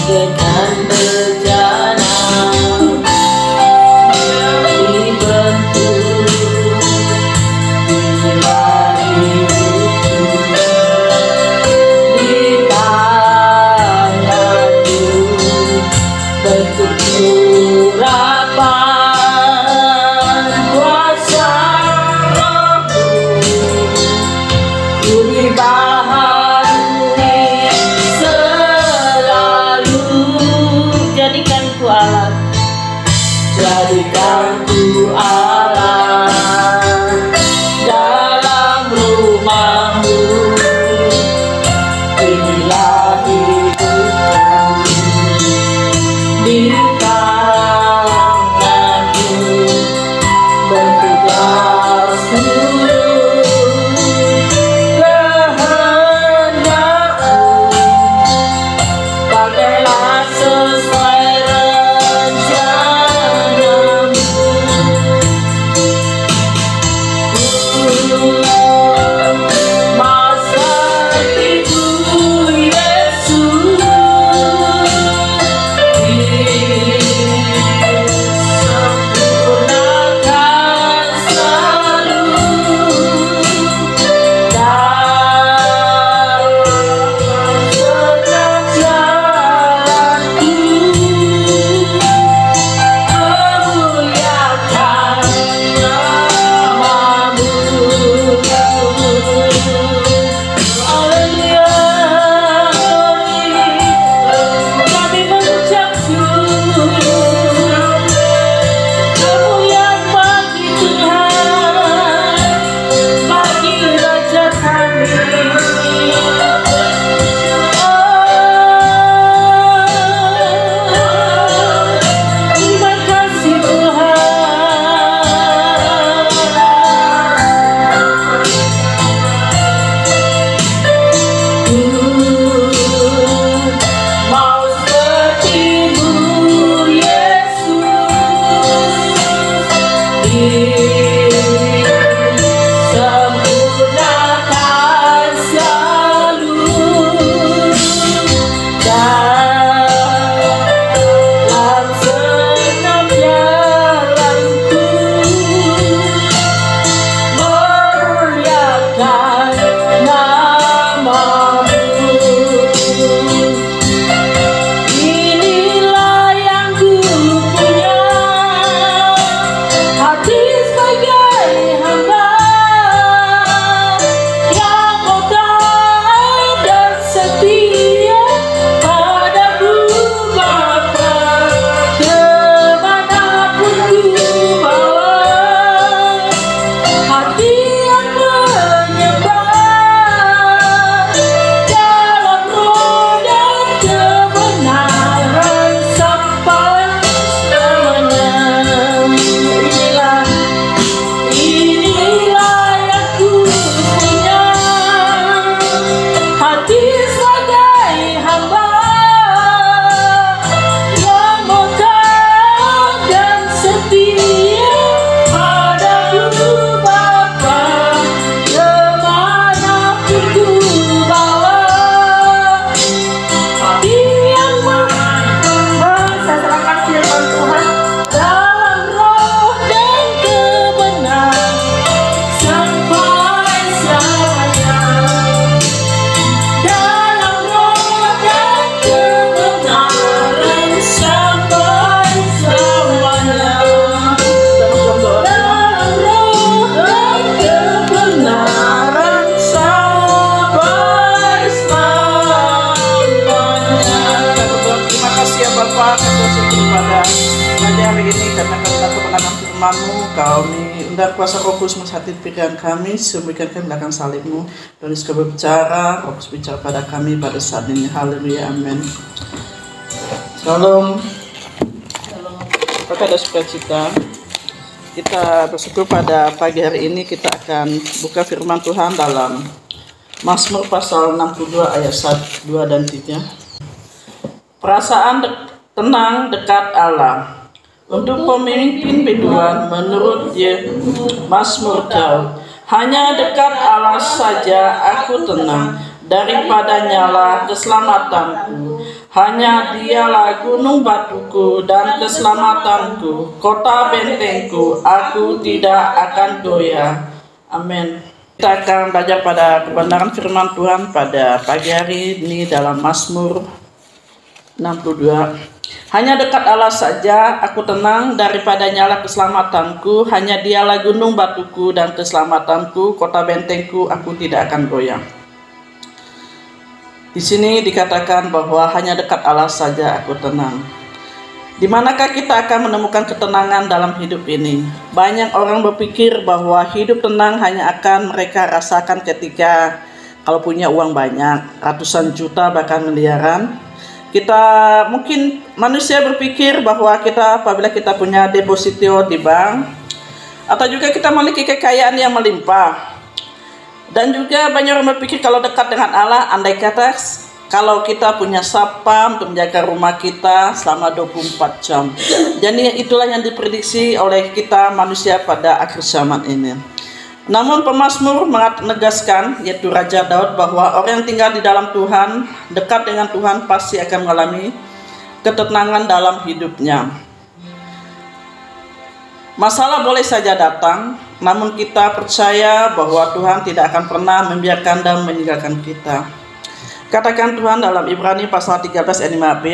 dengan bejana dibentuk bila hidupku di tanganku bentuk urapan kuasa Rohmu beri baharui selalu. Jadikan ku alat, jadikan ku alat dalam rumahmu. Inilah hidupku di tanganku, bertugas kehendakmu. Pakailah sesuai rencanamu. Masa itu Yesus disempurnakan selalu dalam setiap jalanku. Memuliakan namamu. Haleluya. Kami mengucap syukur kemuliaan bagi Tuhan, bagi Raja kami. Terima kasih Tuhan. Mau sepertimu Yesus, disempurnakan selalu dalam senam jalanku. Memuliakan namamu. Inilah yang ku punya, hati sebagai hamba yang mau taat dan setia padamu Bapa. Kemanapun ku bawa, hati yang menyembah dalam roh dan kebenaran sampai selamanya. Inilah yang ku punya, hati sebagai hamba yang mau taat dan setia padamu Bapa. Kemanapun ku bawa, hati yang menserahkan firman Tuhan dalam roh dan kebenaran sampai selamanya. Dalam roh dan kebenaran sampai selamanya. Dalam roh dan kebenaran sampai selamanya. Terima kasih ya Bapak, kami bersyukur pada pagi hari ini karena kami telah kemenangan firman-Mu. Kami undang kuasa Roh Kudus menghati pikiran kami, sembunyikan kami belakang salib-Mu. Dan Yesus berbicara, Roh Kudus bicara pada kami pada saat ini. Haleluya, amin. Shalom. Apakah ada sukacita? Kita bersyukur pada pagi hari ini kita akan buka firman Tuhan dalam Mazmur pasal 62 ayat 1, 2 dan 3. Perasaan tenang dekat Allah. Untuk pemimpin biduan menurut Mazmur Daud, hanya dekat Allah saja aku tenang, daripadanya lah keselamatanku. hanya Dialah gunung batuku dan keselamatanku, kota bentengku, aku tidak akan goyah. Amin. Kita akan belajar pada kebenaran firman Tuhan pada pagi hari ini dalam Mazmur 62. Hanya dekat Allah saja aku tenang, daripada nyala keselamatanku, hanya Dialah gunung batuku dan keselamatanku, kota bentengku, aku tidak akan goyah. Di sini dikatakan bahwa hanya dekat Allah saja aku tenang. Di manakah kita akan menemukan ketenangan dalam hidup ini? Banyak orang berpikir bahwa hidup tenang hanya akan mereka rasakan ketika kalau punya uang banyak, ratusan juta bahkan miliaran. Kita mungkin manusia berpikir bahwa kita apabila kita punya deposito di bank, atau juga kita memiliki kekayaan yang melimpah. Dan juga banyak orang berpikir kalau dekat dengan Allah, andai kata kalau kita punya sapam untuk menjaga rumah kita selama 24 jam. Jadi itulah yang diprediksi oleh kita manusia pada akhir zaman ini. Namun pemazmur menegaskan, yaitu Raja Daud, bahwa orang yang tinggal di dalam Tuhan, dekat dengan Tuhan, pasti akan mengalami ketenangan dalam hidupnya. Masalah boleh saja datang, namun kita percaya bahwa Tuhan tidak akan pernah membiarkan dan meninggalkan kita. Katakan Tuhan dalam Ibrani pasal 13 ayat 5b,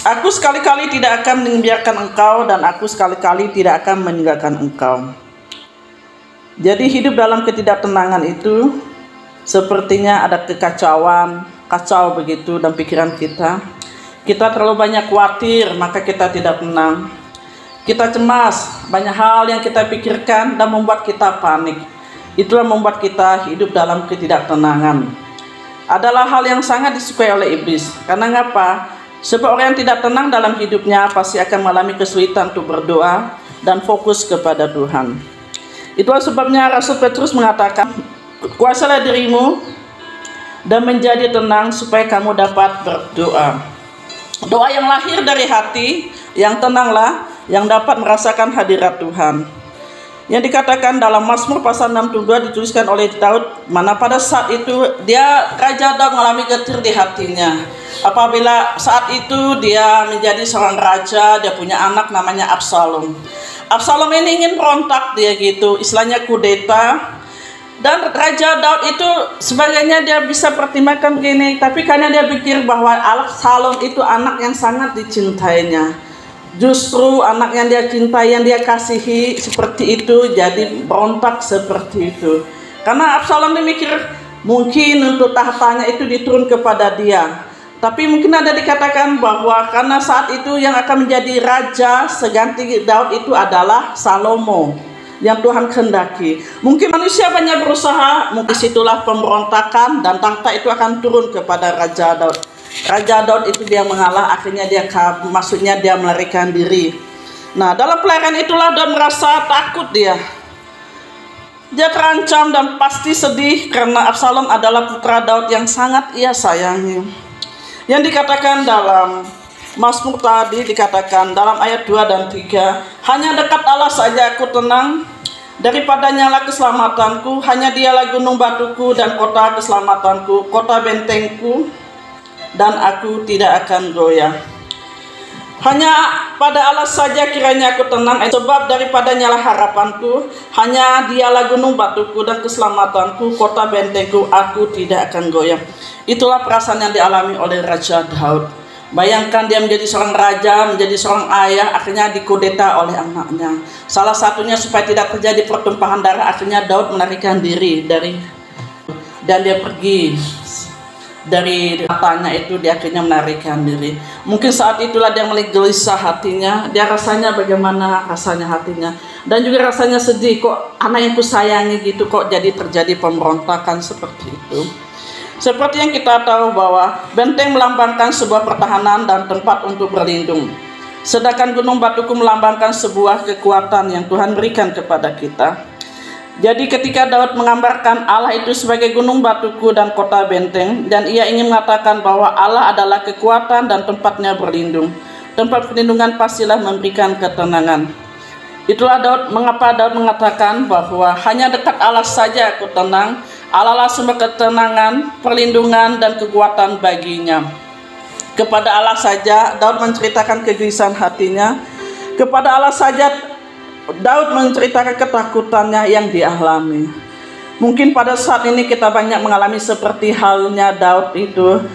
aku sekali-kali tidak akan membiarkan engkau dan aku sekali-kali tidak akan meninggalkan engkau. Jadi hidup dalam ketidaktenangan itu sepertinya ada kekacauan, kacau begitu dalam pikiran kita. Kita terlalu banyak khawatir, maka kita tidak tenang. Kita cemas, banyak hal yang kita pikirkan dan membuat kita panik. Itulah membuat kita hidup dalam ketidaktenangan. Adalah hal yang sangat disukai oleh iblis. Karena ngapa? Sebab orang yang tidak tenang dalam hidupnya pasti akan mengalami kesulitan untuk berdoa dan fokus kepada Tuhan. Itulah sebabnya Rasul Petrus mengatakan, kuasalah dirimu dan menjadi tenang supaya kamu dapat berdoa. Doa yang lahir dari hati, yang tenanglah, yang dapat merasakan hadirat Tuhan. Yang dikatakan dalam Mazmur pasal 62 dituliskan oleh Daud, mana pada saat itu Raja Daud mengalami getir di hatinya. Apabila saat itu dia menjadi seorang raja, dia punya anak namanya Absalom. Absalom ini ingin berontak dia gitu, istilahnya kudeta. Dan Raja Daud itu sebagainya dia bisa pertimbangkan begini, tapi karena dia pikir bahwa Absalom itu anak yang sangat dicintainya. Justru anak yang dia cintai, yang dia kasihi seperti itu, jadi berontak seperti itu. Karena Absalom memikir mungkin untuk tahtanya itu diturun kepada dia. Tapi mungkin ada dikatakan bahwa karena saat itu yang akan menjadi raja seganti Daud itu adalah Salomo yang Tuhan kehendaki. Mungkin manusia banyak berusaha, mungkin situlah pemberontakan dan tahta itu akan turun kepada Raja Daud. Raja Daud itu dia mengalah, akhirnya dia melarikan diri. Nah, dalam pelarian itulah Daud merasa takut dia. Dia terancam dan pasti sedih karena Absalom adalah putra Daud yang sangat ia sayangi. Yang dikatakan dalam Mazmur tadi, dikatakan dalam ayat 2 dan 3, hanya dekat Allah saja aku tenang, daripada nyala keselamatanku, hanya Dialah gunung batuku dan kota keselamatanku, kota bentengku, dan aku tidak akan goyah. Hanya pada Allah saja kiranya aku tenang, sebab daripada nyala harapanku, hanya Dialah gunung batuku dan keselamatanku, kota bentengku, aku tidak akan goyah. Itulah perasaan yang dialami oleh Raja Daud. Bayangkan dia menjadi seorang raja, menjadi seorang ayah, akhirnya dikudeta oleh anaknya. Salah satunya supaya tidak terjadi pertumpahan darah, akhirnya Daud melarikan diri dan dia pergi dari katanya itu, dia akhirnya melarikan diri. Mungkin saat itulah dia mulai gelisah hatinya, dia rasanya bagaimana rasanya hatinya, dan juga rasanya sedih, kok anak yang kusayangi gitu kok jadi terjadi pemberontakan seperti itu. Seperti yang kita tahu bahwa benteng melambangkan sebuah pertahanan dan tempat untuk berlindung. Sedangkan gunung batuku melambangkan sebuah kekuatan yang Tuhan berikan kepada kita. Jadi ketika Daud menggambarkan Allah itu sebagai gunung batuku dan kota benteng, dan ia ingin mengatakan bahwa Allah adalah kekuatan dan tempatnya berlindung. Tempat perlindungan pastilah memberikan ketenangan. Itulah mengapa Daud mengatakan bahwa hanya dekat Allah saja aku tenang. Allah lah sumber ketenangan, perlindungan, dan kekuatan baginya. Kepada Allah saja Daud menceritakan kegelisahan hatinya. Kepada Allah saja Daud menceritakan ketakutannya yang dialami. Mungkin pada saat ini kita banyak mengalami seperti halnya Daud itu.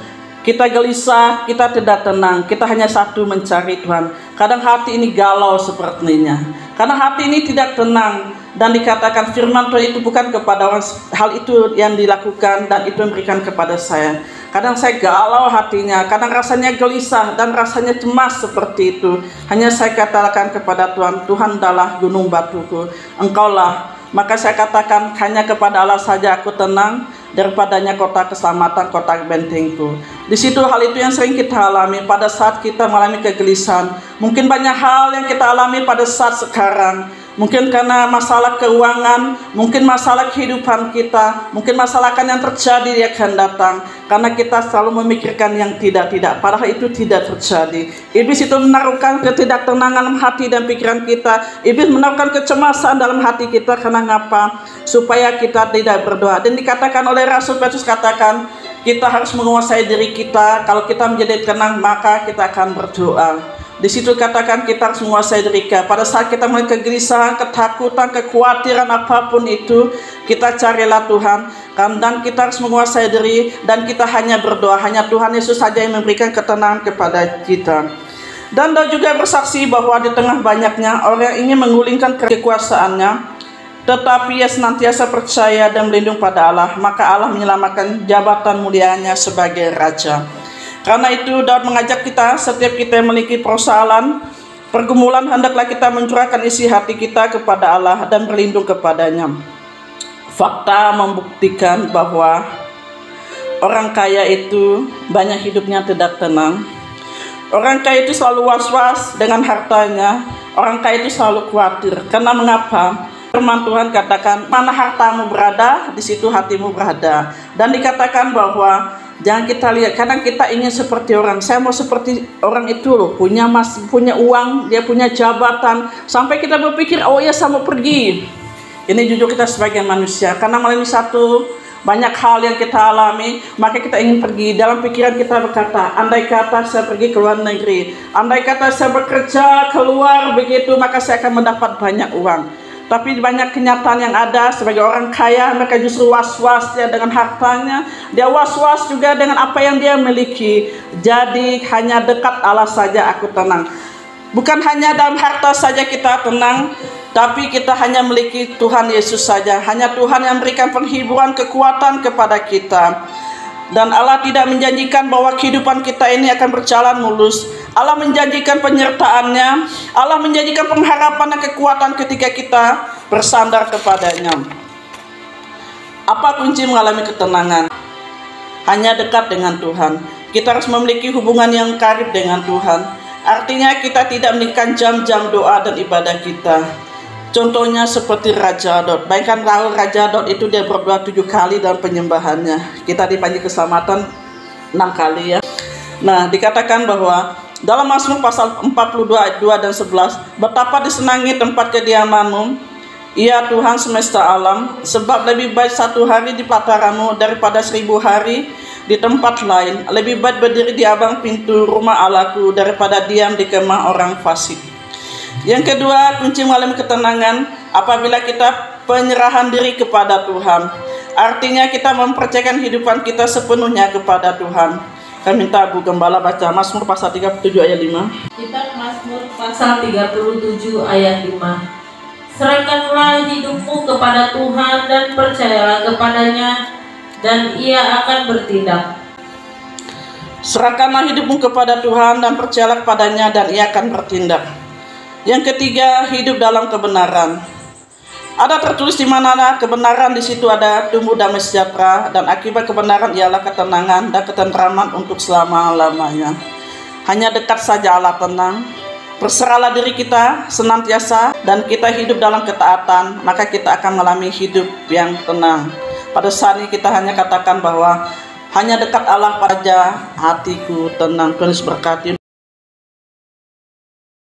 Kita gelisah, kita tidak tenang, kita hanya satu mencari Tuhan. Kadang hati ini galau sepertinya, karena hati ini tidak tenang. Dan dikatakan firman Tuhan itu bukan kepada orang, hal itu yang dilakukan dan itu memberikan kepada saya. Kadang saya galau hatinya, kadang rasanya gelisah dan rasanya cemas seperti itu. Hanya saya katakan kepada Tuhan, Tuhan adalah gunung batuku, Engkaulah. Maka saya katakan hanya kepada Allah saja aku tenang, daripadanya kota keselamatan, kota bentengku. Di situ hal itu yang sering kita alami pada saat kita mengalami kegelisahan. Mungkin banyak hal yang kita alami pada saat sekarang. Mungkin karena masalah keuangan, mungkin masalah kehidupan kita, mungkin masalah yang terjadi yang akan datang. Karena kita selalu memikirkan yang tidak-tidak, padahal itu tidak terjadi. Iblis itu menaruhkan ketidaktenangan dalam hati dan pikiran kita. Iblis menaruhkan kecemasan dalam hati kita. Karena ngapa? Supaya kita tidak berdoa. Dan dikatakan oleh Rasul Petrus, katakan kita harus menguasai diri kita. Kalau kita menjadi tenang, maka kita akan berdoa. Di situ katakan kita harus menguasai diri kita. Pada saat kita memiliki kegelisahan, ketakutan, kekhawatiran apapun itu, kita carilah Tuhan. Dan kita harus menguasai diri dan kita hanya berdoa. Hanya Tuhan Yesus saja yang memberikan ketenangan kepada kita. Dan Daud juga bersaksi bahwa di tengah banyaknya orang yang ingin menggulingkan kekuasaannya, tetapi ia senantiasa percaya dan berlindung pada Allah, maka Allah menyelamatkan jabatan mulianya sebagai raja. Karena itu Daud mengajak kita, setiap kita yang memiliki persoalan, pergumulan, hendaklah kita mencurahkan isi hati kita kepada Allah dan berlindung kepadanya. Fakta membuktikan bahwa orang kaya itu banyak hidupnya tidak tenang. Orang kaya itu selalu was-was dengan hartanya. Orang kaya itu selalu khawatir. Karena mengapa? Firman Tuhan katakan, mana hartamu berada, di situ hatimu berada. Dan dikatakan bahwa jangan kita lihat, kadang kita ingin seperti orang. Saya mau seperti orang itu loh, punya uang, dia punya jabatan. Sampai kita berpikir, oh ya saya mau pergi. Ini jujur kita sebagai manusia, karena melalui banyak hal yang kita alami, maka kita ingin pergi. Dalam pikiran kita berkata, andai kata saya pergi ke luar negeri, andai kata saya bekerja keluar begitu, maka saya akan mendapat banyak uang. Tapi banyak kenyataan yang ada, sebagai orang kaya mereka justru was-was ya dengan hartanya. Dia was-was juga dengan apa yang dia miliki. Jadi hanya dekat Allah saja aku tenang. Bukan hanya dalam harta saja kita tenang, tapi kita hanya memiliki Tuhan Yesus saja. Hanya Tuhan yang memberikan penghiburan, kekuatan kepada kita. Dan Allah tidak menjanjikan bahwa kehidupan kita ini akan berjalan mulus. Allah menjanjikan penyertaannya. Allah menjanjikan pengharapan dan kekuatan ketika kita bersandar kepadanya. Apa kunci mengalami ketenangan? Hanya dekat dengan Tuhan. Kita harus memiliki hubungan yang karib dengan Tuhan. Artinya kita tidak memiliki jam-jam doa dan ibadah kita. Contohnya seperti Raja Daud. Bayangkan Raja Daud itu dia berdoa 7 kali dalam penyembahannya. Kita dipanggil keselamatan 6 kali ya. Nah, dikatakan bahwa dalam Mazmur pasal 42 ayat 2 dan 11, betapa disenangi tempat kediamanmu, ya Tuhan semesta alam, sebab lebih baik 1 hari di pelataranmu daripada 1000 hari di tempat lain. Lebih baik berdiri di abang pintu rumah Allahku daripada diam di kemah orang fasik. Yang kedua, kunci mengalami ketenangan apabila kita penyerahan diri kepada Tuhan. Artinya kita mempercayakan kehidupan kita sepenuhnya kepada Tuhan. Kami minta Bu Gembala baca Mazmur pasal 37 ayat 5. Kitab Mazmur pasal 37 ayat 5. Serahkanlah hidupmu kepada Tuhan dan percayalah kepadanya, dan Ia akan bertindak. Serahkanlah hidupmu kepada Tuhan dan percayalah kepadanya, dan Ia akan bertindak. Yang ketiga, hidup dalam kebenaran. Ada tertulis di mana kebenaran, di situ ada tumbuh damai sejahtera, dan akibat kebenaran ialah ketenangan dan ketentraman untuk selama-lamanya. Hanya dekat saja Allah tenang. Berserahlah diri kita senantiasa dan kita hidup dalam ketaatan, maka kita akan mengalami hidup yang tenang. Pada saat ini kita hanya katakan bahwa hanya dekat Allah saja hatiku tenang. Tuhan Yesus berkati.